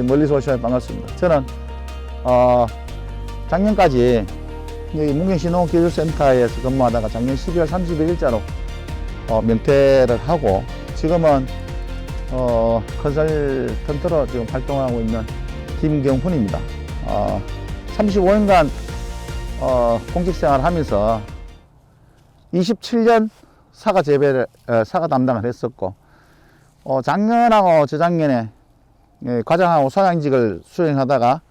멀리서 오셔서 반갑습니다. 저는 작년까지 여기 문경신호기술센터에서 근무하다가 작년 12월 31일자로 면퇴를 하고 지금은 컨설턴트로 지금 활동하고 있는 김경훈입니다. 35년간 공직생활을 하면서 27년 사과 재배를 사과 담당을 했었고 작년하고 저작년에 과장하고 소장직을 수행하다가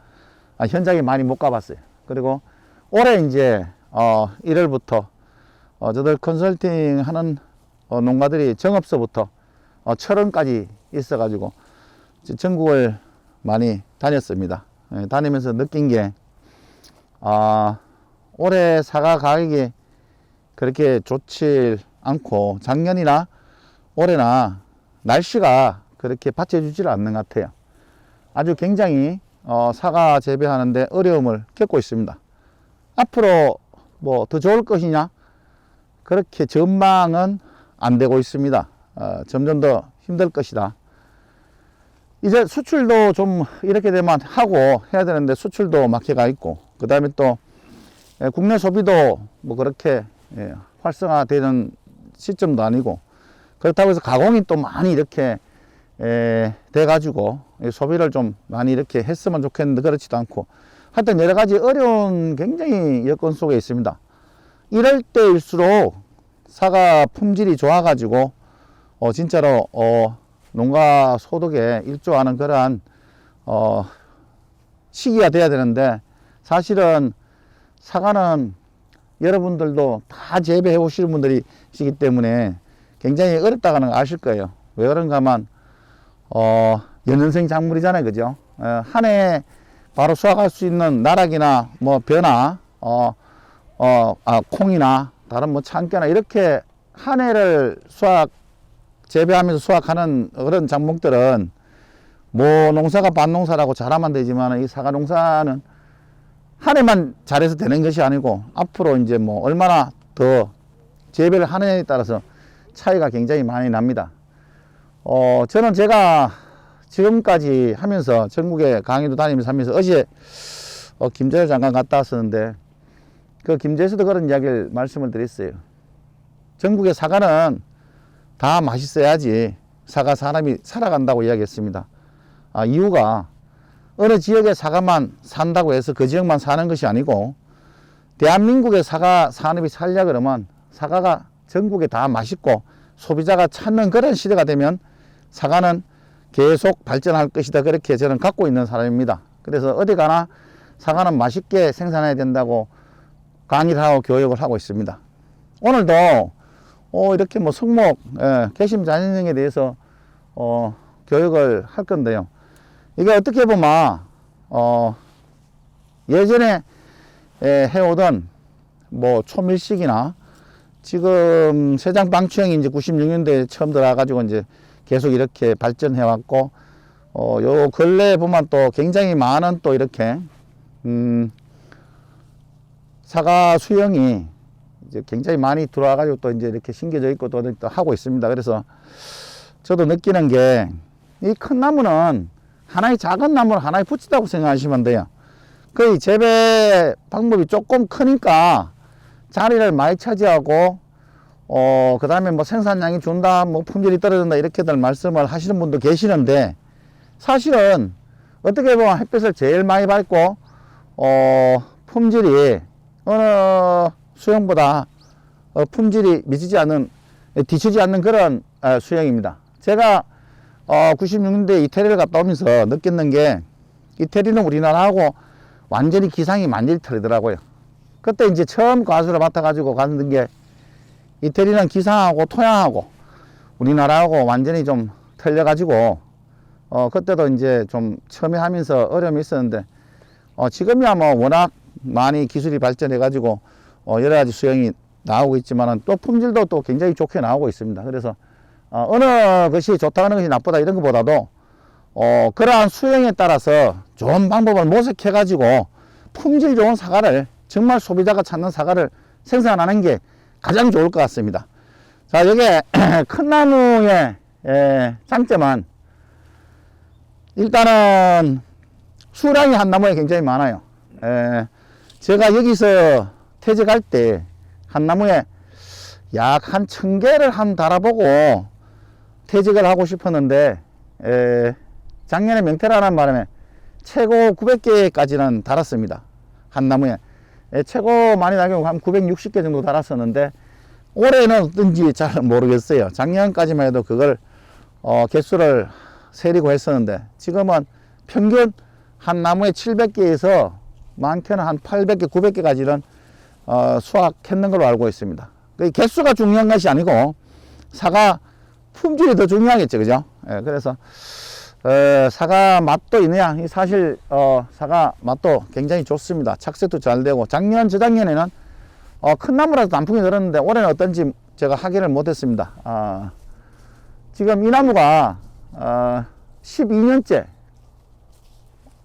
현장에 많이 못 가봤어요. 그리고 올해 이제 1월부터 저들 컨설팅 하는 농가들이 정업소부터 철원까지 있어 가지고 전국을 많이 다녔습니다. 다니면서 느낀 게 올해 사과 가격이 그렇게 좋지 않고 작년이나 올해나 날씨가 그렇게 받쳐주질 않는 것 같아요. 아주 굉장히 사과 재배하는데 어려움을 겪고 있습니다. 앞으로 뭐 더 좋을 것이냐, 그렇게 전망은 안 되고 있습니다. 점점 더 힘들 것이다. 이제 수출도 좀 이렇게 되면 하고 해야 되는데 수출도 막혀가 있고, 그 다음에 또 국내 소비도 뭐 그렇게 활성화되는 시점도 아니고, 그렇다고 해서 가공이 또 많이 이렇게 돼 가지고 소비를 좀 많이 이렇게 했으면 좋겠는데 그렇지도 않고, 하여튼 여러 가지 어려운 굉장히 여건 속에 있습니다. 이럴 때일수록 사과 품질이 좋아 가지고 진짜로 농가 소득에 일조하는 그러한 시기가 돼야 되는데, 사실은 사과는 여러분들도 다 재배해 오시는 분들이시기 때문에 굉장히 어렵다는 거 아실 거예요. 왜 그런가 하면 연년생 작물이잖아요, 그죠? 한 해 바로 수확할 수 있는 나락이나 뭐 벼나 콩이나 다른 뭐 참깨나 이렇게 한 해를 재배하면서 수확하는 그런 작목들은 뭐 농사가 반농사라고 잘하면 되지만, 이 사과 농사는 한 해만 잘해서 되는 것이 아니고 앞으로 이제 뭐 얼마나 더 재배를 하느냐에 따라서 차이가 굉장히 많이 납니다. 저는 제가 지금까지 하면서 전국에 강의도 다니면서 하면서 어제 김재열 장관 갔다 왔었는데, 그 김재에서도 그런 이야기를 말씀을 드렸어요. 전국의 사과는 다 맛있어야지 사과 사람이 살아간다고 이야기했습니다. 이유가 어느 지역의 사과만 산다고 해서 그 지역만 사는 것이 아니고, 대한민국의 사과 산업이 살려 그러면 사과가 전국에 다 맛있고 소비자가 찾는 그런 시대가 되면 사과는 계속 발전할 것이다, 그렇게 저는 갖고 있는 사람입니다. 그래서 어디 가나 사과는 맛있게 생산해야 된다고 강의를 하고 교육을 하고 있습니다. 오늘도 이렇게 뭐 성목 개심 잔인형에 대해서 교육을 할 건데요. 이게 어떻게 보면 예전에 해오던 뭐 초밀식이나 지금 세장 방추형이 이제 96년도에 처음 들어와가지고 이제 계속 이렇게 발전해 왔고, 요 근래에 보면 또 굉장히 많은 또 이렇게 사과 수형이 이제 굉장히 많이 들어와가지고 또 이제 이렇게 심겨져 있고 또 하고 있습니다. 그래서 저도 느끼는 게, 이 큰 나무는 하나의 작은 나무를 하나에 붙이다고 생각하시면 돼요. 그 재배 방법이 조금 크니까 자리를 많이 차지하고, 그 다음에 뭐 생산량이 준다, 뭐 품질이 떨어진다, 이렇게들 말씀을 하시는 분도 계시는데, 사실은 어떻게 보면 햇빛을 제일 많이 받고, 품질이 어느 수형보다 품질이 뒤처지 않는 그런 수형입니다. 제가 96년도에 이태리를 갔다 오면서 느꼈는 게, 이태리는 우리나라하고 완전히 기상이 완전히 틀리더라고요. 그때 이제 처음 과수를 맡아가지고 갔는 게, 이태리는 기상하고 토양하고 우리나라하고 완전히 좀 틀려가지고 그때도 이제 좀 처음에 하면서 어려움이 있었는데, 지금이야 뭐 워낙 많이 기술이 발전해가지고 여러 가지 수형이 나오고 있지만은 또 품질도 또 굉장히 좋게 나오고 있습니다. 그래서 어느 것이 좋다는 것이 나쁘다 이런 것보다도 그러한 수형에 따라서 좋은 방법을 모색해가지고 품질 좋은 사과를, 정말 소비자가 찾는 사과를 생산하는 게 가장 좋을 것 같습니다. 자, 여기에 큰 나무의 장점은 일단은 수량이 한 나무에 굉장히 많아요. 제가 여기서 퇴직할 때 한 나무에 약 한 1000개를 한 달아보고 퇴직을 하고 싶었는데, 작년에 명태라는 바람에 최고 900개까지는 달았습니다. 한 나무에. 최고 많이 달긴 한 960개 정도 달았었는데, 올해는 어떤지 잘 모르겠어요. 작년까지만 해도 그걸 개수를 세리고 했었는데, 지금은 평균 한 나무에 700개에서 많게는 한 800개, 900개까지는 수확했는 걸로 알고 있습니다. 개수가 중요한 것이 아니고 사과 품질이 더 중요하겠죠, 그죠? 그래서 사과 맛도 있느냐? 사실 사과 맛도 굉장히 좋습니다. 착색도 잘 되고, 작년, 저작년에는 큰 나무라서 단풍이 들었는데 올해는 어떤지 제가 확인을 못했습니다. 지금 이 나무가 12년째,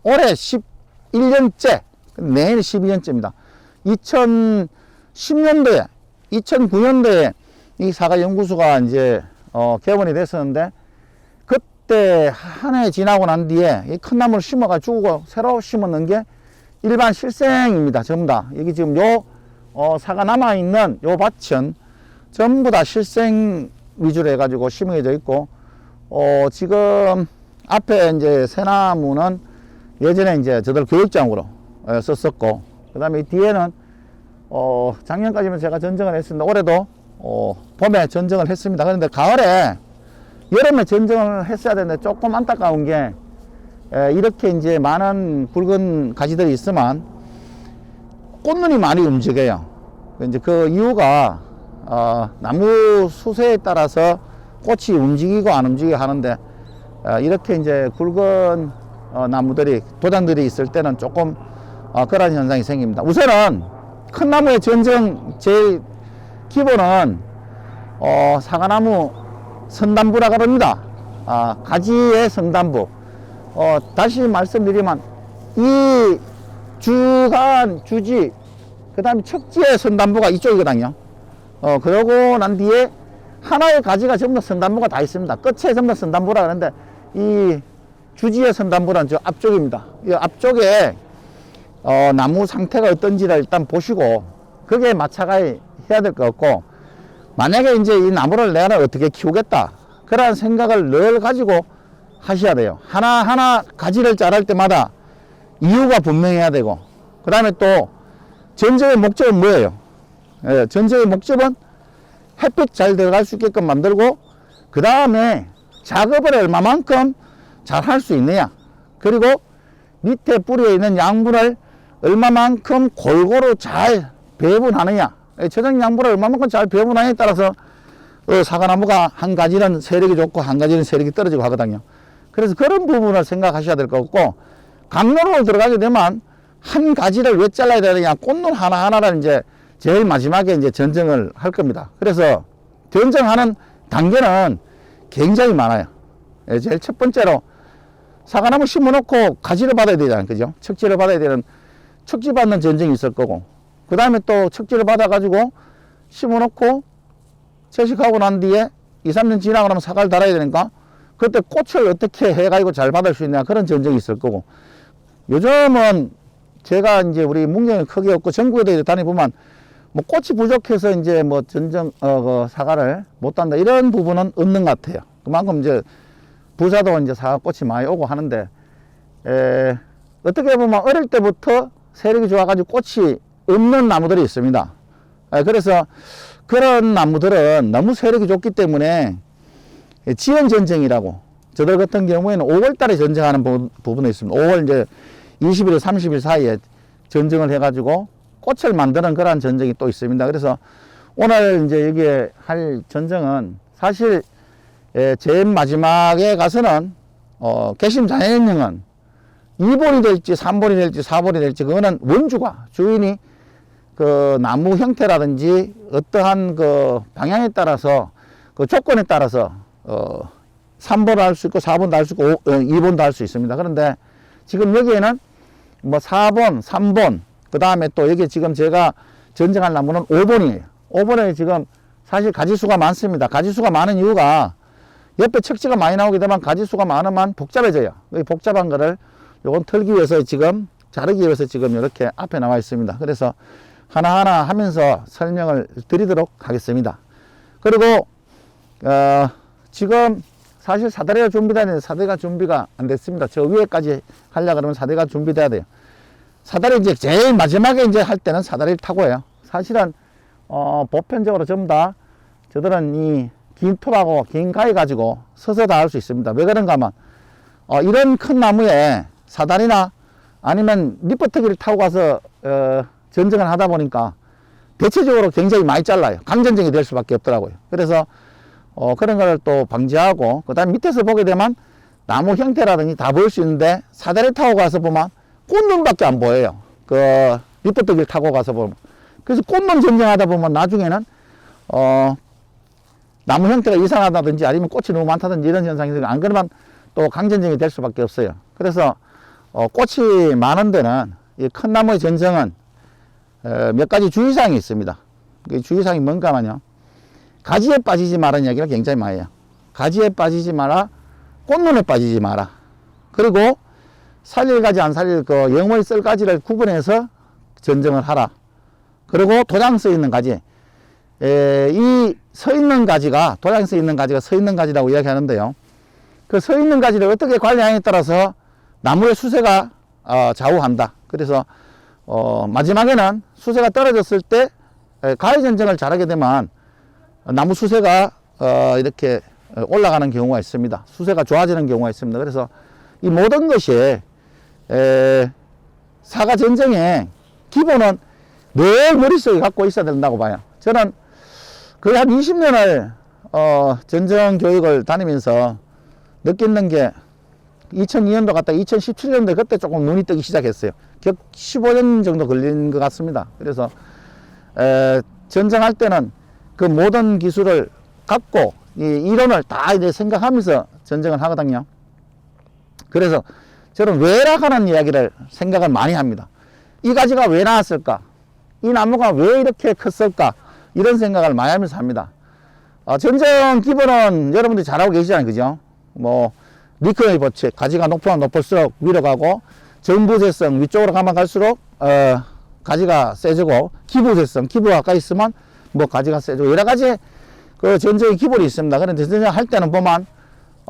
올해 11년째, 내일 12년째입니다. 2010년도에, 2009년도에 이 사과 연구소가 이제 개원이 됐었는데, 그때 한 해 지나고 난 뒤에 이 큰 나무를 심어가지고 새로 심었는 게 일반 실생입니다. 전부 다. 여기 지금 요 사과 남아있는 요 밭은 전부 다 실생 위주로 해가지고 심어져 있고, 지금 앞에 이제 새나무는 예전에 이제 저들 교육장으로 썼었고, 그 다음에 뒤에는 작년까지는 제가 전정을 했습니다. 올해도 봄에 전정을 했습니다. 그런데 가을에, 여름에 전정을 했어야 되는데 조금 안타까운 게, 이렇게 이제 많은 굵은 가지들이 있으면 꽃눈이 많이 움직여요. 이제 그 이유가 나무 수세에 따라서 꽃이 움직이고 안 움직이고 하는데, 이렇게 이제 굵은 나무들이, 도장들이 있을 때는 조금 그런 현상이 생깁니다. 우선은 큰 나무의 전정 제일 기본은 사과나무 선단부라 그럽니다. 가지의 선단부. 다시 말씀드리면 이 주간, 주지, 그 다음에 척지의 선단부가 이쪽이거든요. 그러고 난 뒤에 하나의 가지가 전부 다 선단부가 다 있습니다. 끝에 전부 다 선단부라 그러는데, 이 주지의 선단부란 저 앞쪽입니다. 이 앞쪽에 나무 상태가 어떤지를 일단 보시고 거기에 맞춰가야 해야 될 것 같고, 만약에 이제 이 나무를 내가 어떻게 키우겠다 그런 생각을 늘 가지고 하셔야 돼요. 하나하나 가지를 자랄 때마다 이유가 분명해야 되고, 그 다음에 또 전쟁의 목적은 뭐예요? 전쟁의 목적은 햇빛 잘 들어갈 수 있게끔 만들고, 그 다음에 작업을 얼마만큼 잘 할 수 있느냐, 그리고 밑에 뿌리에 있는 양분을 얼마만큼 골고루 잘 배분하느냐, 저장 양분을 얼마만큼 잘 배분하느냐에 따라서 사과나무가 한 가지는 세력이 좋고 한 가지는 세력이 떨어지고 하거든요. 그래서 그런 부분을 생각하셔야 될 것 같고, 강론으로 들어가게 되면 한 가지를 왜 잘라야 되느냐, 꽃눈 하나하나를 이제 제일 마지막에 이제 전정을 할 겁니다. 그래서 전정하는 단계는 굉장히 많아요. 제일 첫 번째로 사과나무 심어놓고 가지를 받아야 되잖아요. 그죠? 척지를 받아야 되는, 척지 받는 전정이 있을 거고, 그 다음에 또 척지를 받아가지고 심어놓고 채식하고 난 뒤에 2, 3년 지나고 나면 사과를 달아야 되니까 그때 꽃을 어떻게 해가지고 잘 받을 수 있냐, 그런 전정이 있을 거고, 요즘은 제가 이제 우리 문경이 크게 없고 전국에 다니보면 뭐 꽃이 부족해서 이제 뭐 전정, 사과를 못 단다 이런 부분은 없는 것 같아요. 그만큼 이제 부자도 이제 사과꽃이 많이 오고 하는데, 어떻게 보면 어릴 때부터 세력이 좋아가지고 꽃이 없는 나무들이 있습니다. 그래서 그런 나무들은 너무 세력이 좋기 때문에 지연 전정이라고, 저들 같은 경우에는 5월 달에 전정하는 부분이 있습니다. 5월 이제 20일, 30일 사이에 전정을 해가지고 꽃을 만드는 그런 전정이 또 있습니다. 그래서 오늘 이제 여기에 할 전정은 사실 제일 마지막에 가서는 개심 자연형은 2본이 될지 3본이 될지 4본이 될지 그거는 원주가, 주인이 그 나무 형태라든지 어떠한 그 방향에 따라서, 그 조건에 따라서 3번도 할 수 있고 4번도 할 수 있고 2번도 할 수 있습니다. 그런데 지금 여기에는 뭐 4번, 3번, 그 다음에 또 여기 지금 제가 전정할 나무는 5번이에요. 5번에 지금 사실 가지수가 많습니다. 가지수가 많은 이유가 옆에 척지가 많이 나오게 되면 가지수가 많으면 복잡해져요. 이 복잡한 거를 요건 털기 위해서 지금, 자르기 위해서 지금 이렇게 앞에 나와 있습니다. 그래서 하나하나 하면서 설명을 드리도록 하겠습니다. 그리고 지금 사실 사다리가 준비돼야 되는데 사다리가 준비가 안 됐습니다. 저 위에까지 하려고 그러면 사다리가 준비돼야 돼요. 사다리 이제 제일 마지막에 이제 할 때는 사다리를 타고 해요. 사실은 보편적으로 전부 다 저들은 이 긴 톱하고 긴 가위 가지고 서서 다 할 수 있습니다. 왜 그런가 하면 이런 큰 나무에 사다리나 아니면 리퍼트기를 타고 가서 전쟁을 하다 보니까 대체적으로 굉장히 많이 잘라요. 강전쟁이 될 수밖에 없더라고요. 그래서 그런 걸 또 방지하고, 그 다음에 밑에서 보게 되면 나무 형태라든지 다 보일 수 있는데, 사다리 타고 가서 보면 꽃눈밖에 안 보여요. 그 리퍼트기를 타고 가서 보면. 그래서 꽃눈 전쟁하다 보면 나중에는 나무 형태가 이상하다든지 아니면 꽃이 너무 많다든지 이런 현상이 생겨요. 안 그러면 또 강전쟁이 될 수밖에 없어요. 그래서 꽃이 많은 데는 이 큰 나무의 전쟁은 몇 가지 주의사항이 있습니다. 그 주의사항이 뭔가 하면요, 가지에 빠지지 마라는 이야기를 굉장히 많이 해요. 가지에 빠지지 마라, 꽃눈에 빠지지 마라. 그리고 살릴 가지 안 살릴 그 영원히 쓸 가지를 구분해서 전쟁을 하라. 그리고 도장 써 있는 가지, 이 서 있는 가지가, 도장에 써 있는 가지가 서 있는 가지라고 이야기하는데요. 그 서 있는 가지를 어떻게 관리하느냐에 따라서 나무의 수세가 좌우한다. 그래서 마지막에는 수세가 떨어졌을 때 가위 전쟁을 잘하게 되면 나무 수세가 이렇게 올라가는 경우가 있습니다. 수세가 좋아지는 경우가 있습니다. 그래서 이 모든 것이 사과 전쟁의 기본은 늘 머릿속에 갖고 있어야 된다고 봐요. 저는 거의 한 20년을 전쟁 교육을 다니면서 느끼는 게 2002년도 갔다 2017년도에 그때 조금 눈이 뜨기 시작했어요. 격 15년 정도 걸린 것 같습니다. 그래서 전쟁할 때는 그 모든 기술을 갖고 이 이론을 다 이제 생각하면서 전쟁을 하거든요. 그래서 저는 왜라하는 이야기를 생각을 많이 합니다. 이 가지가 왜 나왔을까? 이 나무가 왜 이렇게 컸을까? 이런 생각을 많이 하면서 합니다. 전쟁 기본은 여러분들이 잘하고 계시잖아요. 그죠? 뭐 리크의 법칙, 가지가 높으면 높을수록 위로 가고, 전부세성, 위쪽으로 가면 갈수록 가지가 세지고, 기부세성, 기부가 가까이 있으면 뭐 가지가 세지고, 여러 가지 그 전쟁의 기본이 있습니다. 그런데 전쟁 할 때는 보면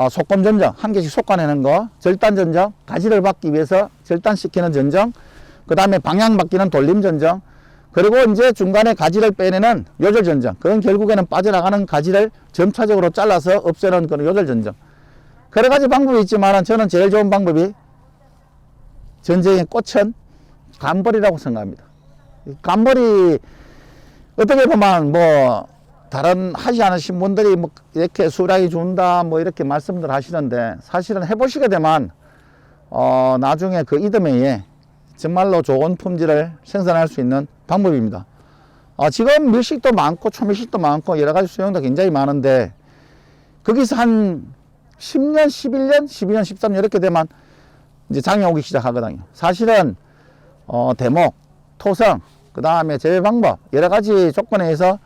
속건 전쟁, 한 개씩 솎아내는 거, 절단 전쟁, 가지를 받기 위해서 절단시키는 전쟁, 그 다음에 방향 바뀌는 돌림 전쟁, 그리고 이제 중간에 가지를 빼내는 요절 전쟁, 그건 결국에는 빠져나가는 가지를 점차적으로 잘라서 없애는 그런 요절 전쟁. 여러 가지 방법이 있지만 저는 제일 좋은 방법이 전쟁의 꽃은 간벌이라고 생각합니다. 간벌이 어떻게 보면 뭐 다른 하지 않으신 분들이 뭐 이렇게 수량이 준다 뭐 이렇게 말씀들 하시는데, 사실은 해보시게 되면 나중에 그 이듬해에 정말로 좋은 품질을 생산할 수 있는 방법입니다. 지금 밀식도 많고 초밀식도 많고 여러 가지 수용도 굉장히 많은데, 거기서 한 10년, 11년, 12년, 13년 이렇게 되면 이제 장이 오기 시작하거든요. 사실은 대목, 토성, 그 다음에 재배 방법 여러 가지 조건에 의해서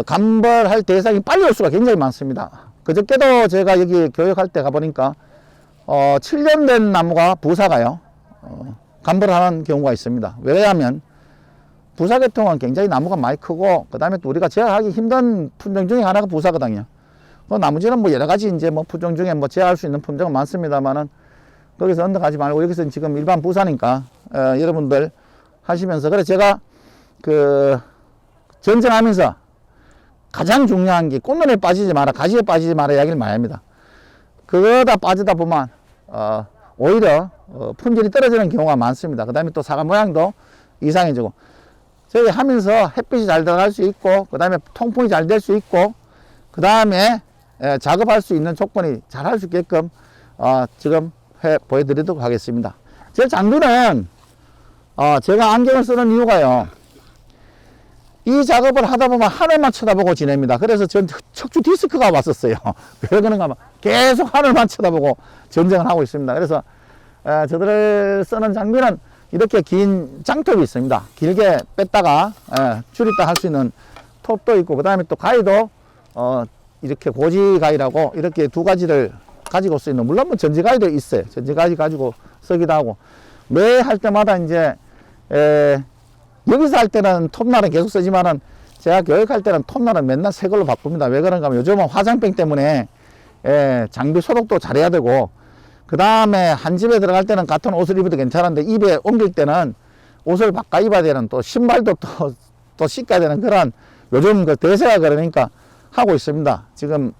간벌할 대상이 빨리 올 수가 굉장히 많습니다. 그저께도 제가 여기 교육할 때 가보니까 7년 된 나무가 부사가요 간벌을 하는 경우가 있습니다. 왜냐하면 부사 계통은 굉장히 나무가 많이 크고, 그 다음에 또 우리가 제어하기 힘든 품종 중에 하나가 부사거든요. 나머지는 뭐 여러 가지 이제 뭐 품종 중에 뭐 제어할 수 있는 품종은 많습니다만은, 거기서 언덕하지 말고 여기서 지금 일반 부사니까 여러분들 하시면서, 그래 제가 그 전쟁하면서 가장 중요한 게 꽃눈에 빠지지 마라, 가지에 빠지지 마라 이야기를 많이 합니다. 그거다 빠지다 보면 오히려 품질이 떨어지는 경우가 많습니다. 그 다음에 또 사과 모양도 이상해지고, 저희 하면서 햇빛이 잘 들어갈 수 있고, 그 다음에 통풍이 잘 될 수 있고, 그 다음에 작업할 수 있는 조건이 잘 할 수 있게끔 지금 보여드리도록 하겠습니다. 제 장비는 제가 안경을 쓰는 이유가요, 이 작업을 하다 보면 하늘만 쳐다보고 지냅니다. 그래서 전 척추 디스크가 왔었어요. 왜 그런가 하면 계속 하늘만 쳐다보고 전쟁을 하고 있습니다. 그래서 저들을 쓰는 장비는 이렇게 긴 장톱이 있습니다. 길게 뺐다가 줄였다 할 수 있는 톱도 있고, 그 다음에 또 가위도 이렇게 고지가위라고 이렇게 두 가지를 가지고 쓰이는, 물론 뭐 전지가위도 있어요. 전지가위 가지고 쓰기도 하고, 매 할 때마다 이제 여기서 할 때는 톱날은 계속 쓰지만은 제가 교육할 때는 톱날은 맨날 새 걸로 바꿉니다. 왜 그런가 하면 요즘은 화장병 때문에 장비 소독도 잘해야 되고, 그 다음에 한 집에 들어갈 때는 같은 옷을 입어도 괜찮은데 입에 옮길 때는 옷을 바꿔 입어야 되는, 또 신발도 또 씻어야 되는 그런 요즘 그 대세가 그러니까 하고 있습니다. 지금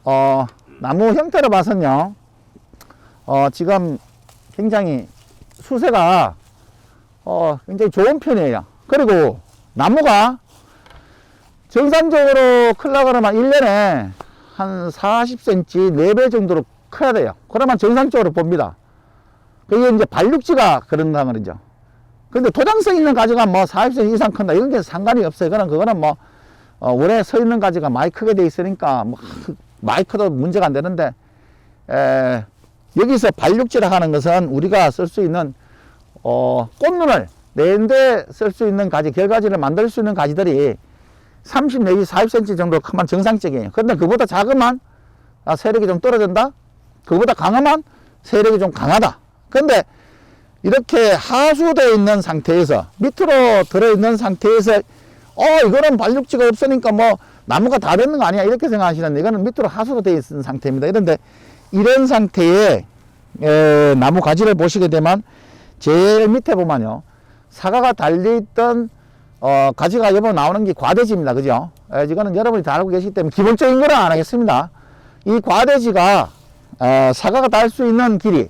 나무 형태로 봐서는요, 지금 굉장히 수세가 굉장히 좋은 편이에요. 그리고 나무가 정상적으로 크려고 그러면 1년에 한 40cm 4배 정도로 커야 돼요. 그러면 정상적으로 봅니다. 그게 이제 발육지가 그런다 그러죠. 근데 도장성 있는 가지가 뭐 40cm 이상 큰다 이런 게 상관이 없어요. 그거는 뭐 원래 서 있는 가지가 많이 크게 돼 있으니까 뭐 많이 커도 문제가 안 되는데, 여기서 발육지라 하는 것은 우리가 쓸 수 있는 꽃눈을 내는데 쓸 수 있는 가지, 결가지를 만들 수 있는 가지들이 30 내지 40cm 정도 크면 정상적이에요. 근데 그보다 작으면 세력이 좀 떨어진다, 그보다 강하면 세력이 좀 강하다. 근데 이렇게 하수되어 있는 상태에서, 밑으로 들어있는 상태에서 이거는 발육지가 없으니까 뭐 나무가 다 되는 거 아니야 이렇게 생각하시는데, 이거는 밑으로 하수로 되어 있는 상태입니다. 이런데 이런 상태의 나무 가지를 보시게 되면 제일 밑에 보면요, 사과가 달려있던 가지가 여보 나오는 게 과대지입니다. 그죠? 이거는 여러분이 다 알고 계시기 때문에 기본적인 거는 안 하겠습니다. 이 과대지가 사과가 달 수 있는 길이,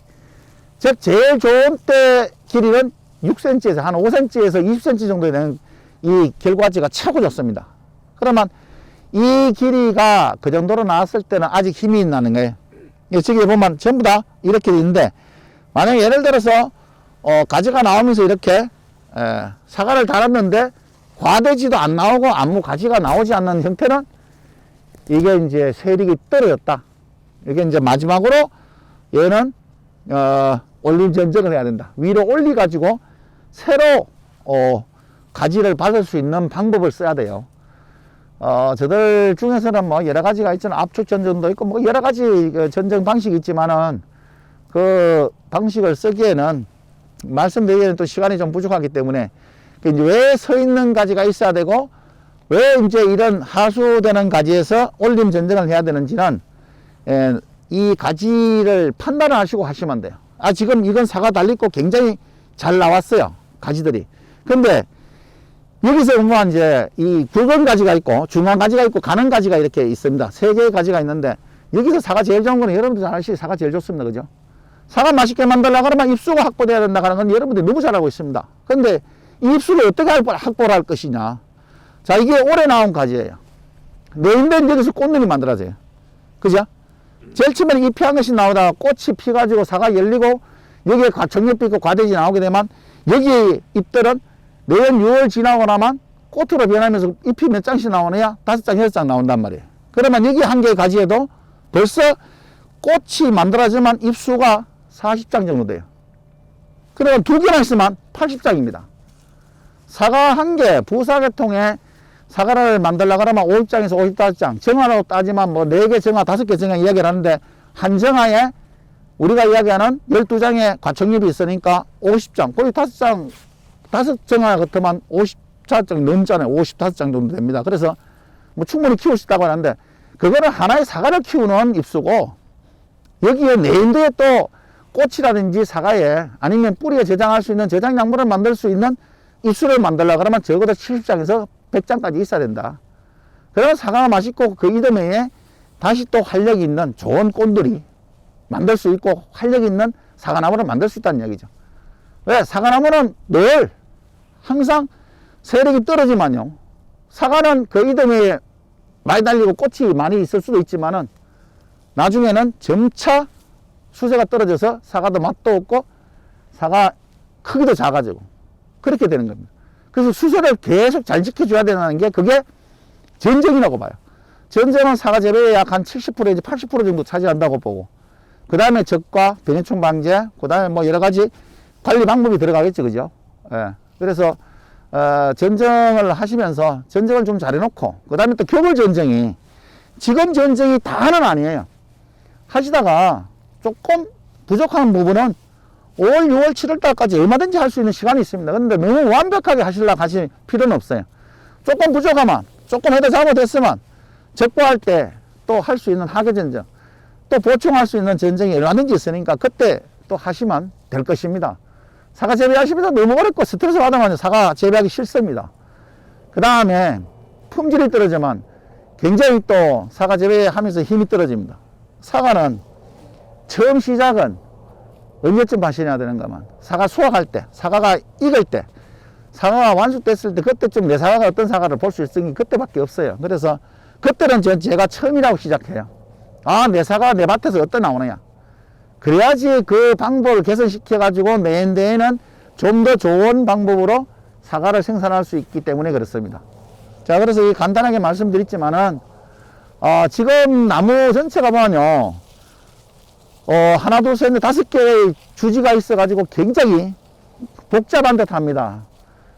즉 제일 좋은 때 길이는 6cm에서 한 5cm에서 20cm 정도 되는 이 결과지가 최고 좋습니다. 그러면 이 길이가 그 정도로 나왔을 때는 아직 힘이 있다는 거예요. 저기 보면 전부 다 이렇게 있는데, 만약에 예를 들어서 가지가 나오면서 이렇게 사과를 달았는데 과대지도 안 나오고 아무 가지가 나오지 않는 형태는 이게 이제 세력이 떨어졌다. 이게 이제 마지막으로 얘는 올림 전정을 해야 된다. 위로 올리 가지고 새로 가지를 받을 수 있는 방법을 써야 돼요. 저들 중에서는 뭐 여러 가지가 있잖아요. 압축 전정도 있고 뭐 여러 가지 그 전정 방식이 있지만은 그 방식을 쓰기에는, 말씀드리기에는 또 시간이 좀 부족하기 때문에, 이제 왜 서 있는 가지가 있어야 되고 왜 이제 이런 하수되는 가지에서 올림 전정을 해야 되는지는 이 가지를 판단을 하시고 하시면 돼요. 지금 이건 사과 달리고 굉장히 잘 나왔어요, 가지들이. 근데 여기서 보면 이제 이 굵은 가지가 있고 중간 가지가 있고 가는 가지가 이렇게 있습니다. 세 개의 가지가 있는데, 여기서 사과 제일 좋은 거는 여러분들 잘 아시죠? 사과 제일 좋습니다. 그죠? 사과 맛있게 만들려고 그러면 입수가 확보돼야 된다는 건 여러분들이 너무 잘 알고 있습니다. 근데 이 입수를 어떻게 확보를 할 것이냐. 자, 이게 올해 나온 가지예요. 내인된 여기서 꽃눈이 만들어져요. 그죠? 제일 처음에는 잎이 한 것이 나오다가 꽃이 피가지고 사과 열리고 여기에 과청잎이 있고 과대지 나오게 되면, 여기 잎들은 내년 6월 지나고 나면 꽃으로 변하면서 잎이 몇 장씩 나오느냐? 5장, 6장 나온단 말이에요. 그러면 여기 한 개의 가지에도 벌써 꽃이 만들어지면 잎수가 40장 정도 돼요. 그러면 두 개만 있으면 80장입니다. 사과 한 개, 부사계통에 사과를 만들려고 하면 50장에서 55장, 정화로 따지면 뭐 4개 정화, 5개 정화 이야기를 하는데, 한 정화에 우리가 이야기하는 12장의 과청잎이 있으니까 50장, 거의 5장, 5정화 같으면 54장 넘잖아요. 55장 정도 됩니다. 그래서 뭐 충분히 키울 수 있다고 하는데, 그거는 하나의 사과를 키우는 입수고, 여기에 내인도에 또 꽃이라든지 사과에 아니면 뿌리에 저장할 수 있는 저장약물을 만들 수 있는 입수를 만들려고 그러면 적어도 70장에서 100장까지 있어야 된다. 그러면 사과가 맛있고 그 이듬해에 다시 또 활력이 있는 좋은 꽃들이 만들 수 있고 활력이 있는 사과나무를 만들 수 있다는 얘기죠. 왜? 사과나무는 늘 항상 세력이 떨어지만요, 사과는 그 이듬해에 많이 달리고 꽃이 많이 있을 수도 있지만은 나중에는 점차 수세가 떨어져서 사과도 맛도 없고 사과 크기도 작아지고 그렇게 되는 겁니다. 그래서 수세를 계속 잘 지켜줘야 되는 게 그게 전정이라고 봐요. 전정은 사과 재배의 약 한 70% 내지 80% 정도 차지한다고 보고, 그 다음에 적과 병해충 방제, 그 다음에 뭐 여러 가지 관리 방법이 들어가겠죠. 그죠? 예. 그래서 전정을 하시면서 전정을 좀 잘해놓고, 그 다음에 또 겨울 전정이 지금 전쟁이 다는 아니에요. 하시다가 조금 부족한 부분은 5월, 6월, 7월 달까지 얼마든지 할 수 있는 시간이 있습니다. 그런데 너무 완벽하게 하시려고 하실 필요는 없어요. 조금 부족하면, 조금 해도 잘못했으면, 적보할 때 또 할 수 있는 하계전쟁, 또 보충할 수 있는 전쟁이 얼마든지 있으니까 그때 또 하시면 될 것입니다. 사과 재배하시면서 너무 어렵고 스트레스 받으면 사과 재배하기 싫습니다. 그 다음에 품질이 떨어지면 굉장히 또 사과 재배하면서 힘이 떨어집니다. 사과는 처음 시작은 언제쯤 하셔야 되는가만, 사과 수확할 때, 사과가 익을 때, 사과가 완숙됐을 때 그때쯤 내 사과가 어떤 사과를 볼 수 있으니 그때밖에 없어요. 그래서 그때는 제가 처음이라고 시작해요. 아, 내 사과가 내 밭에서 어떤 나오느냐. 그래야지 그 방법을 개선시켜 가지고 내년에는 좀 더 좋은 방법으로 사과를 생산할 수 있기 때문에 그렇습니다. 자, 그래서 이 간단하게 말씀드렸지만은 지금 나무 전체가 보면요, 하나, 둘, 셋, 넷, 5개의 주지가 있어 가지고 굉장히 복잡한 듯 합니다.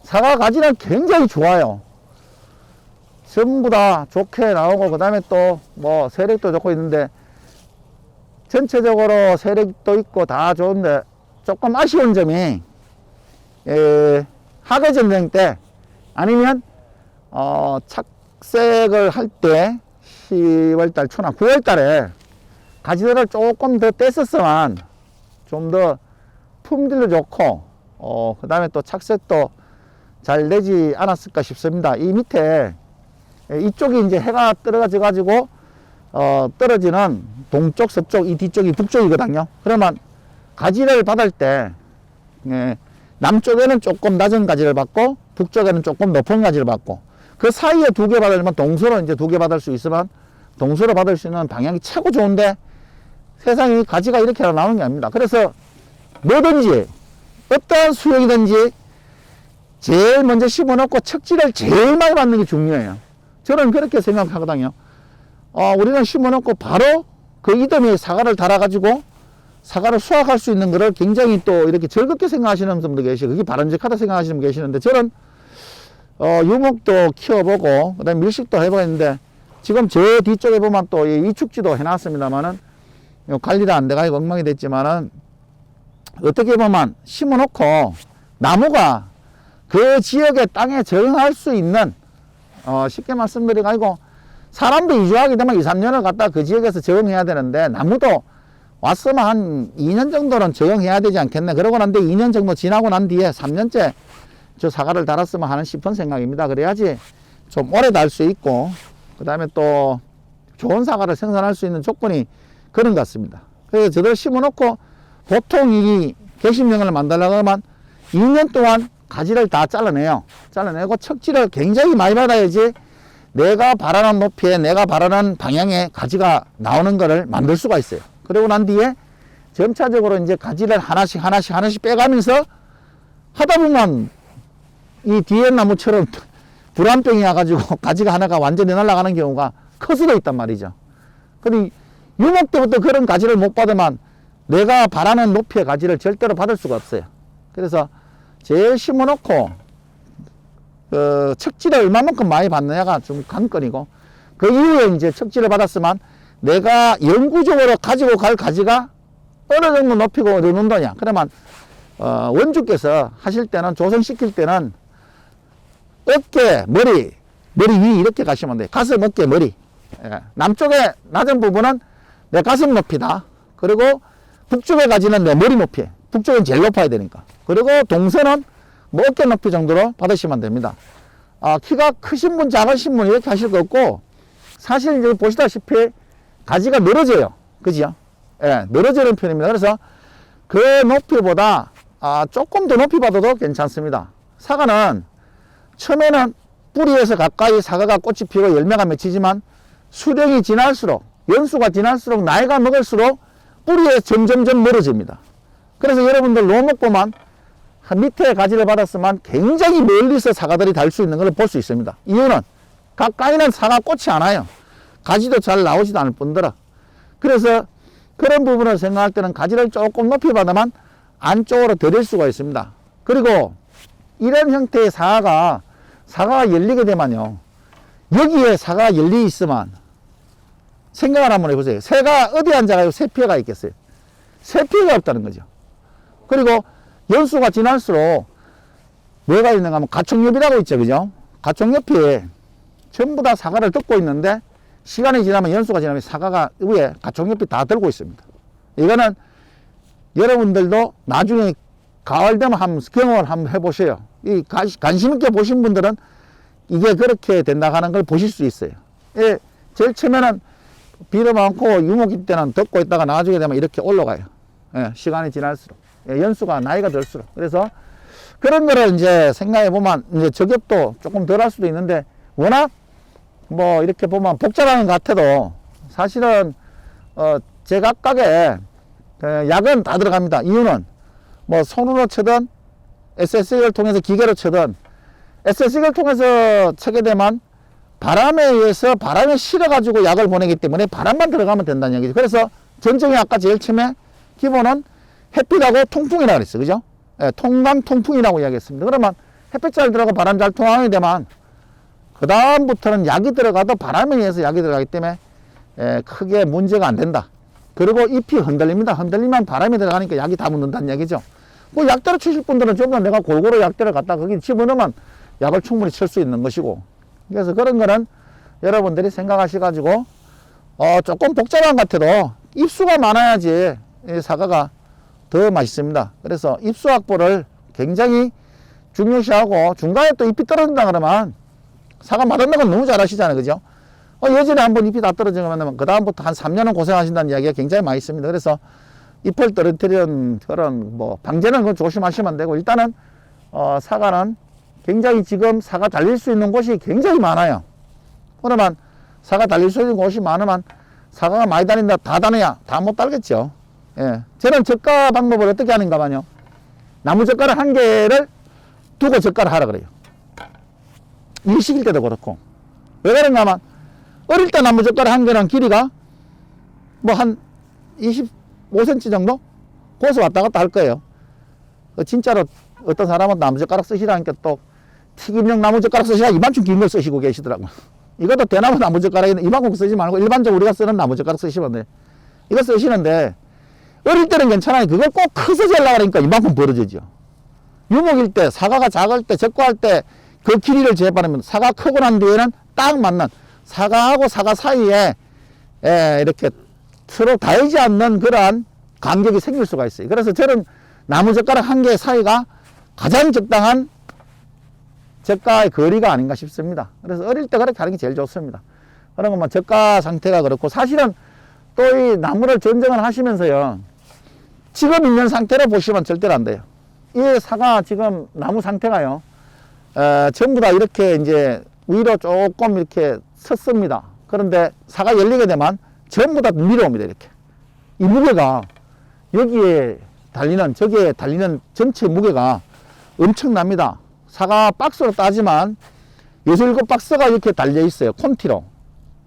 사과 가지는 굉장히 좋아요. 전부 다 좋게 나오고, 그 다음에 또 뭐 세력도 좋고 있는데, 전체적으로 세력도 있고 다 좋은데 조금 아쉬운 점이, 하계전쟁 때 아니면 착색을 할 때 10월달 초나 9월달에 가지들을 조금 더 뗐었으면 좀 더 품질도 좋고 그 다음에 또 착색도 잘 내지 않았을까 싶습니다. 이 밑에 이쪽이 이제 해가 떨어져 가지고 떨어지는 동쪽, 서쪽, 이 뒤쪽이 북쪽이거든요. 그러면 가지를 받을 때 남쪽에는 조금 낮은 가지를 받고 북쪽에는 조금 높은 가지를 받고, 그 사이에 2개 받으려면 동서로 이제 2개 받을 수 있으면 동서로 받을 수 있는 방향이 최고 좋은데, 세상에 가지가 이렇게 나오는 게 아닙니다. 그래서 뭐든지 어떠한 수영이든지 제일 먼저 심어놓고 척지를 제일 많이 받는 게 중요해요. 저는 그렇게 생각하거든요. 우리는 심어놓고 바로 그 이듬해 사과를 달아가지고 사과를 수확할 수 있는 거를 굉장히 또 이렇게 즐겁게 생각하시는 분도 계시고, 그게 바람직하다 생각하시는 분 계시는데, 저는 유목도 키워보고 그 다음에 밀식도 해보겠는데, 지금 저 뒤쪽에 보면 또 이축지도 해놨습니다만은 관리가 안 돼가지고 엉망이 됐지만은, 어떻게 보면 심어놓고 나무가 그 지역의 땅에 적응할 수 있는, 쉽게 말씀드려가지고 사람도 이주하게 되면 2, 3년을 갖다 그 지역에서 적응해야 되는데, 나무도 왔으면 한 2년 정도는 적응해야 되지 않겠네. 그러고 난 뒤에 2년 정도 지나고 난 뒤에 3년째 저 사과를 달았으면 하는 싶은 생각입니다. 그래야지 좀 오래 달 수 있고, 그 다음에 또 좋은 사과를 생산할 수 있는 조건이 그런 것 같습니다. 그래서 저들 심어놓고 보통 이 개심령을 만들려고 하면 2년 동안 가지를 다 잘라내요. 잘라내고 척지를 굉장히 많이 받아야지 내가 바라는 높이에, 내가 바라는 방향에 가지가 나오는 것을 만들 수가 있어요. 그러고 난 뒤에 점차적으로 이제 가지를 하나씩 빼가면서 하다 보면 이 뒤에 나무처럼 불안병이 와가지고 가지가 하나가 완전히 날아가는 경우가 클 수도 있단 말이죠. 그럼 유목 때부터 그런 가지를 못 받으면 내가 바라는 높이의 가지를 절대로 받을 수가 없어요. 그래서 제일 심어놓고 척지를 얼마만큼 많이 받느냐가 좀 관건이고, 그 이후에 이제 척지를 받았으면 내가 영구적으로 가지고 갈 가지가 어느 정도 높이고 어느 정도냐. 그러면 원주께서 하실 때는, 조성시킬 때는 어깨, 머리 위 이렇게 가시면 돼요. 가슴, 어깨, 머리. 남쪽에 낮은 부분은 내 가슴 높이다. 그리고 북쪽에 가지는 내 머리 높이. 북쪽은 제일 높아야 되니까. 그리고 동서는 뭐 어깨 높이 정도로 받으시면 됩니다. 키가 크신 분, 작으신 분 이렇게 하실 거 없고, 사실 이제 보시다시피 가지가 늘어져요. 그죠? 예, 늘어지는 편입니다. 그래서 그 높이보다 조금 더 높이 받아도 괜찮습니다. 사과는 처음에는 뿌리에서 가까이 사과가 꽃이 피고 열매가 맺히지만, 수령이 지날수록, 연수가 지날수록, 나이가 먹을수록 뿌리에 점점점 멀어집니다. 그래서 여러분들 로목 보면 밑에 가지를 받았으면 굉장히 멀리서 사과들이 달 수 있는 걸 볼 수 있습니다. 이유는 가까이는 사과 꽃이 안 와요. 가지도 잘 나오지도 않을 뿐더러. 그래서 그런 부분을 생각할 때는 가지를 조금 높이 받으면 안쪽으로 들일 수가 있습니다. 그리고 이런 형태의 사과가 열리게 되면요, 여기에 사과가 열리 있으면 생각을 한번 해보세요. 새가 어디 앉아가지고 새 피해가 있겠어요? 새 피해가 없다는 거죠. 그리고 연수가 지날수록 뭐가 있는가 하면 가축엽이라고 있죠. 그죠? 가축엽이 전부 다 사과를 덮고 있는데 시간이 지나면 연수가 지나면 사과가 위에 가축엽이 다 들고 있습니다. 이거는 여러분들도 나중에 가을 되면 한번 경험을 한번 해보세요. 이 관심 있게 보신 분들은 이게 그렇게 된다 하는 걸 보실 수 있어요. 예, 제일 처음에는 비도 많고 유목일 때는 덮고 있다가 나중에 되면 이렇게 올라가요. 예, 시간이 지날수록. 예, 연수가 나이가 들수록. 그래서 그런 거를 이제 생각해 보면 이제 저격도 조금 덜 할 수도 있는데 워낙 뭐 이렇게 보면 복잡한 것 같아도 사실은 제각각의 약은 다 들어갑니다. 이유는 뭐 손으로 쳐든 SS기를 통해서 기계로 쳐든 SS기를 통해서 쳐게 되면 바람에 의해서 바람에 실어가지고 약을 보내기 때문에 바람만 들어가면 된다는 얘기죠. 그래서 전쟁이 아까 제일 처음에 기본은 햇빛하고 통풍이라고 그랬어요. 그죠? 예, 통강 통풍이라고 이야기했습니다. 그러면 햇빛 잘 들어가고 바람 잘 통하게 되면 그 다음부터는 약이 들어가도 바람에 의해서 약이 들어가기 때문에 크게 문제가 안 된다. 그리고 잎이 흔들립니다. 흔들리면 바람이 들어가니까 약이 다 묻는다는 얘기죠. 뭐 약대로 치실 분들은 전부 다 내가 골고루 약대를 갖다 거기 집어넣으면 약을 충분히 칠 수 있는 것이고, 그래서 그런 거는 여러분들이 생각하셔가지고 조금 복잡한 것 같아도 잎수가 많아야지 이 사과가 더 맛있습니다. 그래서 잎수 확보를 굉장히 중요시하고 중간에 또 잎이 떨어진다 그러면 사과 맛없는 건 너무 잘 아시잖아요. 그죠? 예전에 한번 잎이 다 떨어지면 그 다음부터 한 3년은 고생하신다는 이야기가 굉장히 많이 있습니다. 그래서 잎을 떨어뜨리는 그런 뭐 방제는 그건 조심하시면 되고, 일단은 사과는 굉장히 지금 사과 달릴 수 있는 곳이 굉장히 많아요. 그러면 사과 달릴 수 있는 곳이 많으면 사과가 많이 달린다, 다 다녀야 다 못 달겠죠. 예. 저는 적가 방법을 어떻게 하는가만요. 나무 젓가락 1개를 두고 젓가락 하라 그래요. 일식일 때도 그렇고. 왜 그런가 하면 어릴 때 나무 젓가락 1개는 길이가 뭐 한 25cm 정도? 거기서 왔다 갔다 할 거예요. 진짜로 어떤 사람은 나무 젓가락 쓰시라니까 또 튀김용 나무 젓가락 쓰시라 이만큼 긴 걸 쓰시고 계시더라고요. 이것도 대나무 나무 젓가락에는 이만큼 쓰지 말고 일반적으로 우리가 쓰는 나무 젓가락 쓰시면 돼요. 이거 쓰시는데 어릴 때는 괜찮아요. 그걸 꼭 커서 재려고 하니까 이만큼 벌어지죠. 유목일 때, 사과가 작을 때, 적과할 때 그 길이를 재봐르면 사과 크고 난 뒤에는 딱 맞는 사과하고 사과 사이에 이렇게 서로 닿지 않는 그러한 간격이 생길 수가 있어요. 그래서 저는 나무 젓가락 1개 사이가 가장 적당한 젓가의 거리가 아닌가 싶습니다. 그래서 어릴 때 그렇게 하는 게 제일 좋습니다. 그런 것만 젓가 상태가 그렇고, 사실은 또 이 나무를 전쟁을 하시면서요, 지금 있는 상태로 보시면 절대로 안 돼요. 이 사과 지금 나무 상태가요, 전부 다 이렇게 이제 위로 조금 이렇게 섰습니다. 그런데 사과 열리게 되면 전부 다 밀어옵니다. 이렇게. 이 무게가 여기에 달리는, 저기에 달리는 전체 무게가 엄청납니다. 사과 박스로 따지만 6-7박스가 이렇게 달려 있어요. 콘티로.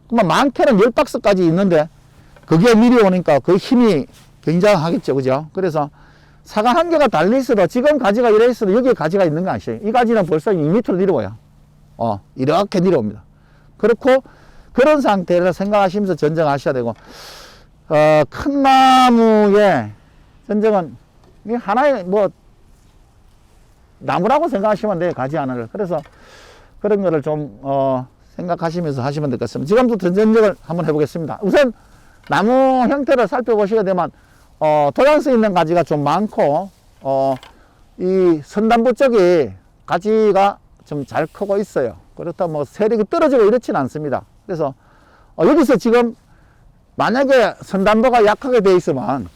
그러면 많게는 10박스까지 있는데 그게 밀어오니까 그 힘이 굉장하겠죠. 그죠? 그래서 사과 1개가 달려 있어도 지금 가지가 이래 있어도 여기에 가지가 있는 거 아시죠? 이 가지는 벌써 2m로 내려와요. 이렇게 내려옵니다. 그렇고 그런 상태를 생각하시면서 전쟁하셔야 되고, 큰 나무의 전쟁은 하나의 뭐 나무라고 생각하시면 돼요. 가지 하나를. 그래서 그런 거를 좀 생각하시면서 하시면 될 것 같습니다. 지금부터 전쟁을 한번 해보겠습니다. 우선 나무 형태를 살펴보시게 되면 토양성 있는 가지가 좀 많고, 이 선단부 쪽이 가지가 좀 잘 크고 있어요. 그렇다고 뭐 세력이 떨어지고 이렇지는 않습니다. 그래서 여기서 지금 만약에 선단부가 약하게 되어 있으면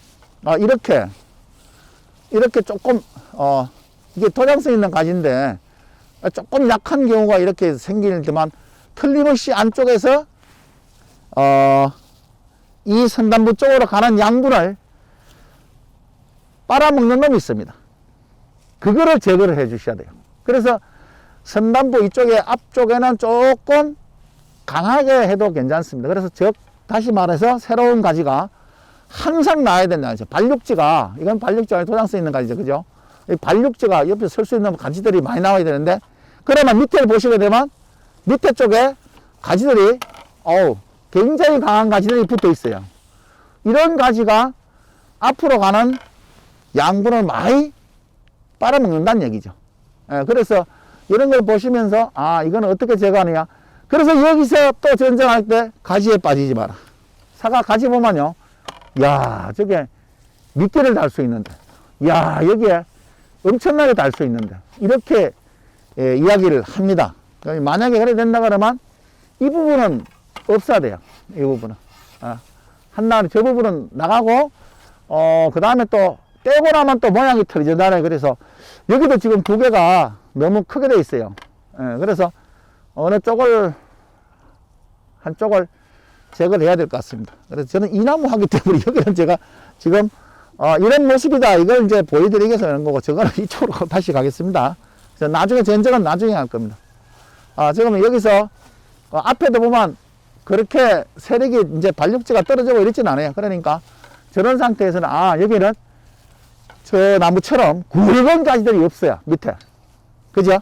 이렇게 조금 이게 토양성 있는 가지인데 조금 약한 경우가 이렇게 생기지만 틀림없이 안쪽에서 이 선단부 쪽으로 가는 양분을 빨아먹는 놈이 있습니다. 그거를 제거를 해 주셔야 돼요. 그래서 선단부 이쪽에 앞쪽에는 조금 강하게 해도 괜찮습니다. 그래서 다시 말해서 새로운 가지가 항상 나야 된다는 거죠. 발육지가, 이건 발육지가 토양성 있는 가지죠. 그죠? 이 발육지가 옆에 설 수 있는 가지들이 많이 나와야 되는데, 그러면 밑에를 보시게 되면 밑에 쪽에 가지들이 굉장히 강한 가지들이 붙어 있어요. 이런 가지가 앞으로 가는 양분을 많이 빨아먹는다는 얘기죠. 예, 그래서 이런 걸 보시면서 아, 이거는 어떻게 제거하느냐. 그래서 여기서 또 전쟁할 때 가지에 빠지지 마라. 사과 가지 보면요, 야, 저게 미끼를 달 수 있는데, 야, 여기에 엄청나게 달 수 있는데, 이렇게 이야기를 합니다. 만약에 그래 된다 그러면 이 부분은 없어야 돼요. 이 부분은. 한나리 저 부분은 나가고, 그 다음에 또 떼고 나면 또 모양이 틀어진다네. 그래서 여기도 지금 두 개가 너무 크게 돼 있어요. 그래서 어느 쪽을, 한쪽을 제거를 해야 될 것 같습니다. 그래서 저는 이 나무 하기 때문에 여기는 제가 지금 이런 모습이다. 이걸 이제 보여드리기 위해서 하는 거고, 저거는 이쪽으로 다시 가겠습니다. 그래서 나중에 전쟁은 나중에 할 겁니다. 지금 여기서 앞에도 보면 그렇게 세력이 이제 발육지가 떨어지고 이렇진 않아요. 그러니까 저런 상태에서는 여기는 저 나무처럼 굵은 가지들이 없어요. 밑에. 그죠?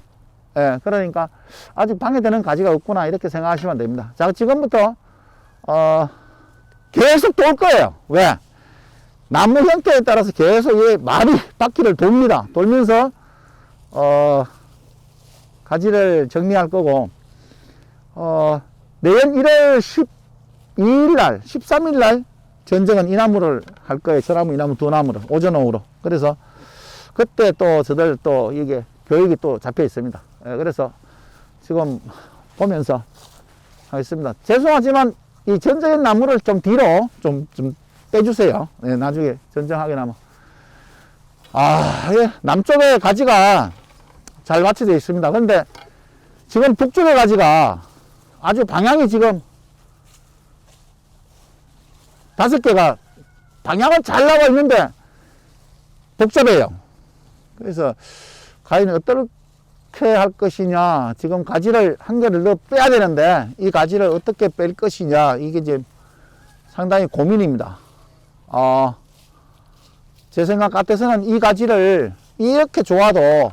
예, 그러니까 아직 방해되는 가지가 없구나 이렇게 생각하시면 됩니다. 자, 지금부터 계속 돌 거예요. 왜? 나무 형태에 따라서 계속 이 마비 바퀴를 돕니다. 돌면서 가지를 정리할 거고, 내년 1월 12일 날, 13일 날 전쟁은 이 나무를 할 거예요. 저 나무, 이 나무 두 나무를 오전 오후로. 그래서 그때 또 저들 또 이게 교육이 또 잡혀 있습니다. 그래서 지금 보면서 하겠습니다. 죄송하지만 이 전쟁의 나무를 좀 뒤로 좀 빼주세요. 네, 나중에 전쟁하게 나면. 예, 남쪽에 가지가 잘 맞춰져 있습니다. 근데 지금 북쪽의 가지가 아주 방향이 지금 5개가 방향은 잘 나와 있는데 복잡해요. 그래서 과연 어떻게 할 것이냐. 지금 가지를 한 개를 더 빼야 되는데 이 가지를 어떻게 뺄 것이냐. 이게 이제 상당히 고민입니다. 제 생각 같아서는 이 가지를 이렇게 좋아도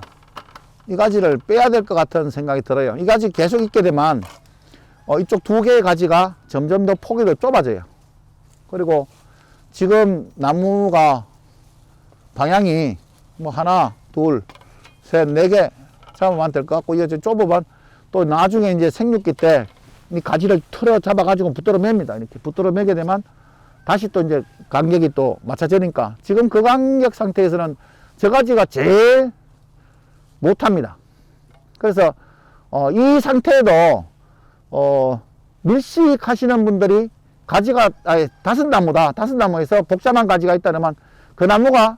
이 가지를 빼야 될 것 같은 생각이 들어요. 이 가지 계속 있게 되면 이쪽 두 개의 가지가 점점 더 폭이 더 좁아져요. 그리고 지금 나무가 방향이 뭐 하나, 둘, 셋, 네 개 잡으면 될 것 같고, 이제 좁으면 또 나중에 이제 생육기 때 이 가지를 틀어 잡아가지고 붙들어 맵니다. 이렇게 붙들어 매게 되면 다시 또 이제 간격이 또 맞춰지니까 지금 그 간격 상태에서는 저 가지가 제일 못합니다. 그래서 이 상태에도 밀식 하시는 분들이 가지가 다섯 나무에서 복잡한 가지가 있다면 그 나무가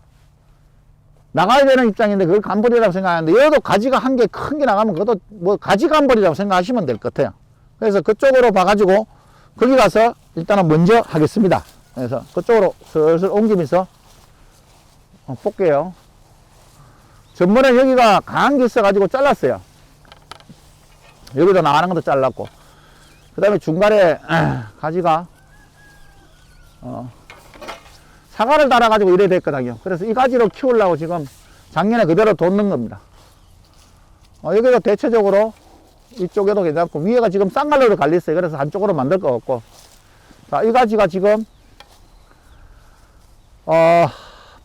나가야 되는 입장인데 그걸 간벌이라고 생각하는데, 얘도 가지가 한 개 큰 게 나가면 그것도 뭐 가지 간벌이라고 생각하시면 될 것 같아요. 그래서 그쪽으로 봐가지고 거기 가서 일단은 먼저 하겠습니다. 그래서 그쪽으로 슬슬 옮기면서 볼게요. 전번에 여기가 강한 게 있어가지고 잘랐어요. 여기도 나가는 것도 잘랐고, 그 다음에 중간에 가지가 사과를 달아가지고 이래야 됐거든요. 그래서 이 가지로 키우려고 지금 작년에 그대로 뒀는 겁니다. 여기도 대체적으로 이쪽에도 괜찮고, 위에가 지금 쌍갈로로 갈렸어요. 그래서 한쪽으로 만들 것 같고, 자, 이 가지가 지금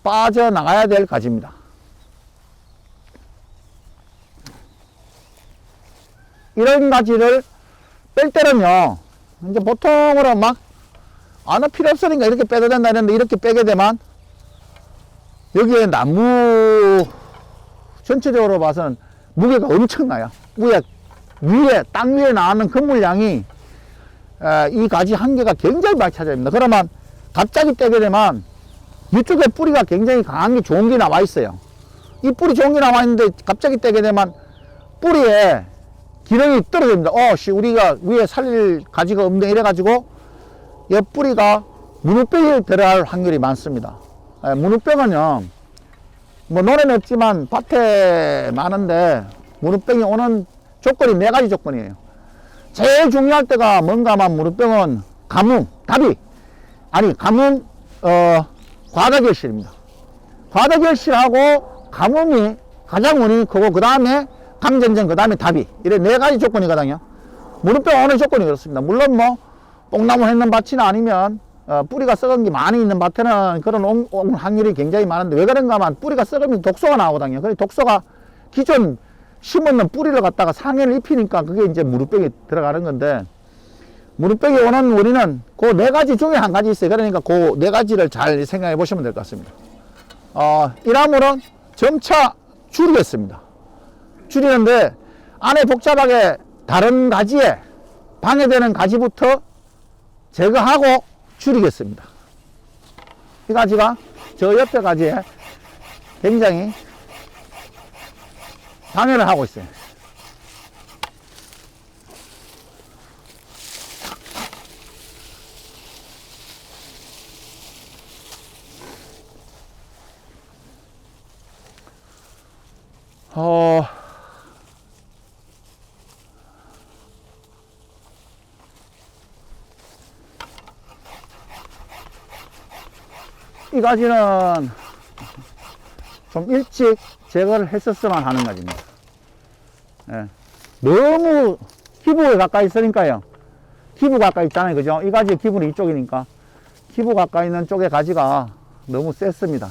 빠져나가야 될 가지입니다. 이런 가지를 뺄 때는요, 이제 보통으로 막 필요 없으니까 이렇게 빼도 된다 했는데, 이렇게 빼게 되면 여기에 나무 전체적으로 봐서는 무게가 엄청나요. 위에 땅 위에 나오는 건물량이 이 가지 한 개가 굉장히 많이 차지합니다. 그러면 갑자기 떼게 되면 이쪽에 뿌리가 굉장히 강한 게 좋은 게 나와 있어요. 이 뿌리 좋은 게 나와 있는데 갑자기 떼게 되면 뿌리에 기능이 떨어집니다. 우리가 위에 살릴 가지가 없네 이래가지고 이 뿌리가 문우병이 들어갈 확률이 많습니다. 문우병은요, 뭐 논에는 없지만 밭에 많은데 문우병이 오는 조건이 4가지 조건이에요. 제일 중요할 때가 뭔가 하면 문우병은 가뭄, 가뭄, 과다결실입니다. 과다결실하고 가뭄이 가장 원인이 크고, 그 다음에 감전증, 그 다음에 답이. 이래 4가지 조건이거든요. 문우병 오는 조건이 그렇습니다. 물론 뭐 뽕나무 했는 밭이나 아니면 뿌리가 썩은 게 많이 있는 밭에는 그런 온 확률이 굉장히 많은데, 왜 그런가 하면 뿌리가 썩으면 독소가 나오거든요. 그래서 독소가 기존 심었는 뿌리를 갖다가 상해를 입히니까 그게 이제 무릎병에 들어가는 건데, 무릎병이 오는 원인은 그 네 가지 중에 한 가지 있어요. 그러니까 그 네 가지를 잘 생각해 보시면 될 것 같습니다. 이 나무는 점차 줄이겠습니다. 줄이는데 안에 복잡하게 다른 가지에 방해되는 가지부터 제거하고 줄이겠습니다. 이 가지가 저 옆에 가지에 굉장히 방해를 하고 있어요. 이 가지는 좀 일찍 제거를 했었으면 하는 가지입니다. 예. 너무 기부에 가까이 있으니까요. 기부 가까이 있잖아요. 그죠? 이 가지 기부는 이쪽이니까. 기부 가까이 있는 쪽의 가지가 너무 셌습니다.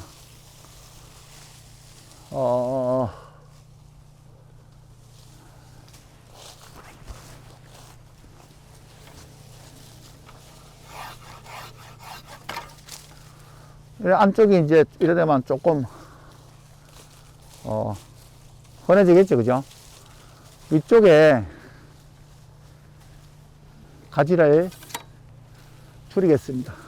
안쪽이 이제 이래 되면 조금 헌해지겠죠. 그죠? 위쪽에 가지를 줄이겠습니다.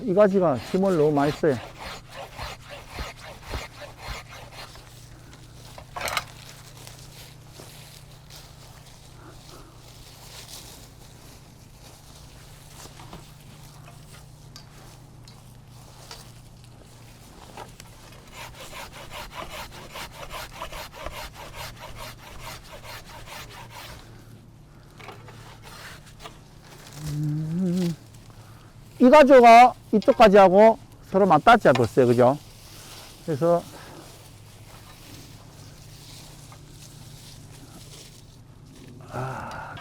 이 가지가 힘을 너무 많이 써요. 이 가지가 이쪽 가지하고 서로 맞닿지 않았어요. 그죠? 그래서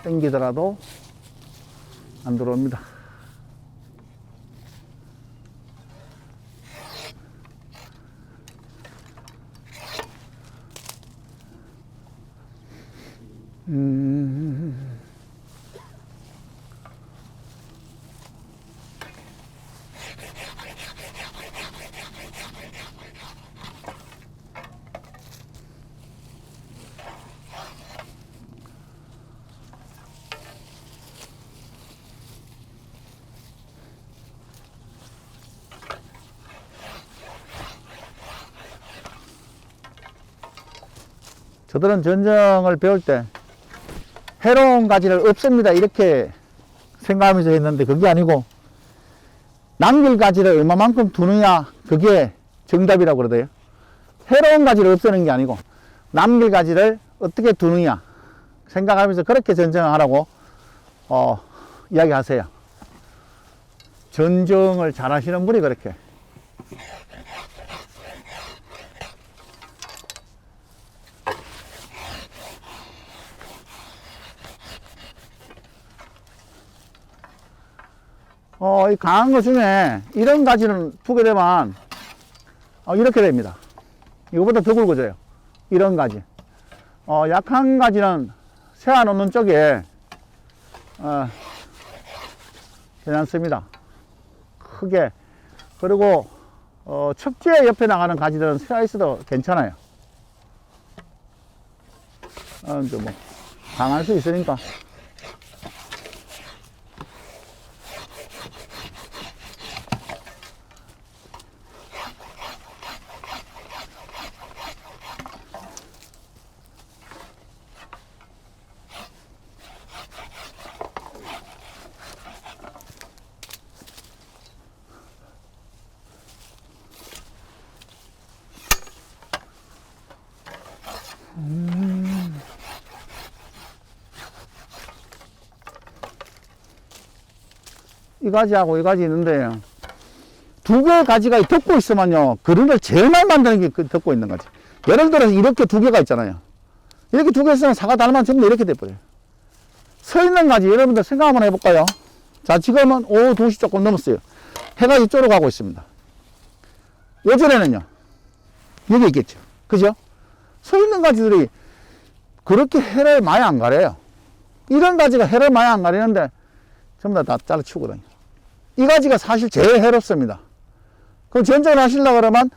당기더라도 안 들어옵니다. 저들은 전정을 배울 때 해로운 가지를 없앱니다 이렇게 생각하면서 했는데, 그게 아니고 남길 가지를 얼마만큼 두느냐, 그게 정답이라고 그러대요. 해로운 가지를 없애는 게 아니고 남길 가지를 어떻게 두느냐 생각하면서 그렇게 전정을 하라고 이야기하세요. 전정을 잘 하시는 분이 그렇게. 이 강한 것 중에 이런 가지는 두게 되면 이렇게 됩니다. 이거보다 더 굵어져요. 이런 가지. 약한 가지는 세워놓는 쪽에 괜찮습니다. 크게. 그리고 척지에 옆에 나가는 가지들은 세워 있어도 괜찮아요. 이제 뭐 강할 수 있으니까. 이 가지하고 이 가지 있는데, 두 개의 가지가 덮고 있으면요, 그릇을 제일 많이 만드는 게 그 덮고 있는 거지. 예를 들어서 이렇게 두 개가 있잖아요. 이렇게 두 개 있으면 사과 달만 전부 이렇게 돼버려요. 서 있는 가지, 여러분들 생각 한번 해볼까요? 자, 지금은 오후 2시 조금 넘었어요. 해가 이쪽으로 가고 있습니다. 오전에는요, 여기 있겠죠. 그죠? 서 있는 가지들이 그렇게 해를 많이 안 가려요. 이런 가지가 해를 많이 안 가리는데 전부 다 잘라치우거든요. 이 가지가 사실 제일 해롭습니다. 그럼 전적으로 하시려고 그러면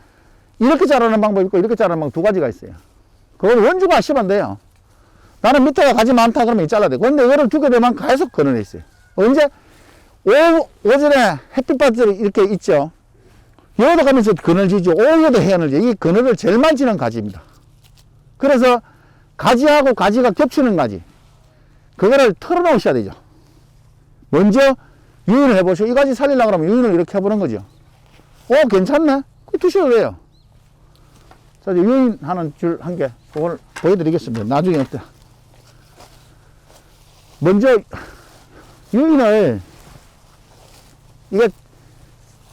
이렇게 자르는 방법이 있고 이렇게 자르는 방법 두 가지가 있어요. 그걸 원주가 하시면 돼요. 나는 밑에가 가지 많다 그러면 이 잘라야 돼. 근데 이거를 두게 되면 계속 그늘에 있어요. 언제? 오전에 햇빛 받들이 이렇게 있죠. 여기도 가면서 그늘지죠. 오후에도 해안을 지. 이 그늘을 제일 많이 지는 가지입니다. 그래서 가지하고 가지가 겹치는 가지. 그거를 털어놓으셔야 되죠. 먼저 유인을 해보시고, 이 가지 살리려고 그러면 유인을 이렇게 해보는 거죠. 괜찮네? 그거 두셔도 돼요. 자, 이제 유인하는 줄 한 개, 그걸 보여드리겠습니다. 나중에 어때? 먼저, 유인을, 이게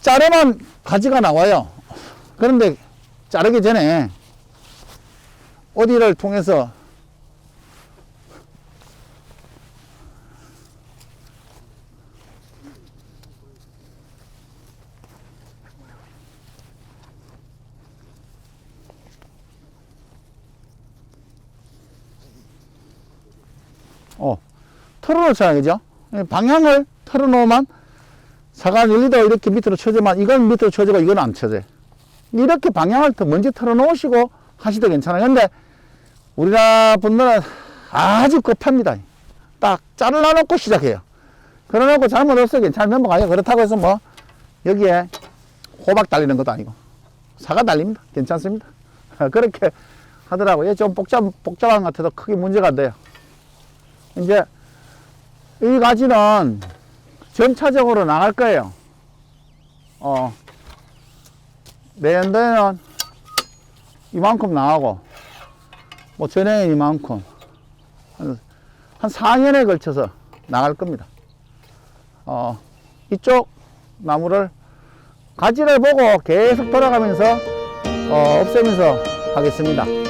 자르면 가지가 나와요. 그런데 자르기 전에 어디를 통해서 털어놓잖아요. 그죠? 방향을 털어놓으면 사과 열리다 이렇게 밑으로 쳐지만 이건 밑으로 쳐지고 이건 안 쳐져요. 이렇게 방향을 먼저 털어놓으시고 하시도 괜찮아요. 근데 우리나라 분들은 아주 급합니다. 딱 잘라놓고 시작해요. 그러놓고 잘못 없어요. 괜찮으면 넘어가요. 그렇다고 해서 뭐 여기에 호박 달리는 것도 아니고 사과 달립니다. 괜찮습니다. 그렇게 하더라고요. 좀 복잡한 것 같아도 크게 문제가 안 돼요. 이제 이 가지는 점차적으로 나갈 거예요. 내년도에는 이만큼 나가고, 뭐 전에는 이만큼, 한 4년에 걸쳐서 나갈 겁니다. 이쪽 나무를 가지를 보고 계속 돌아가면서 없애면서 하겠습니다.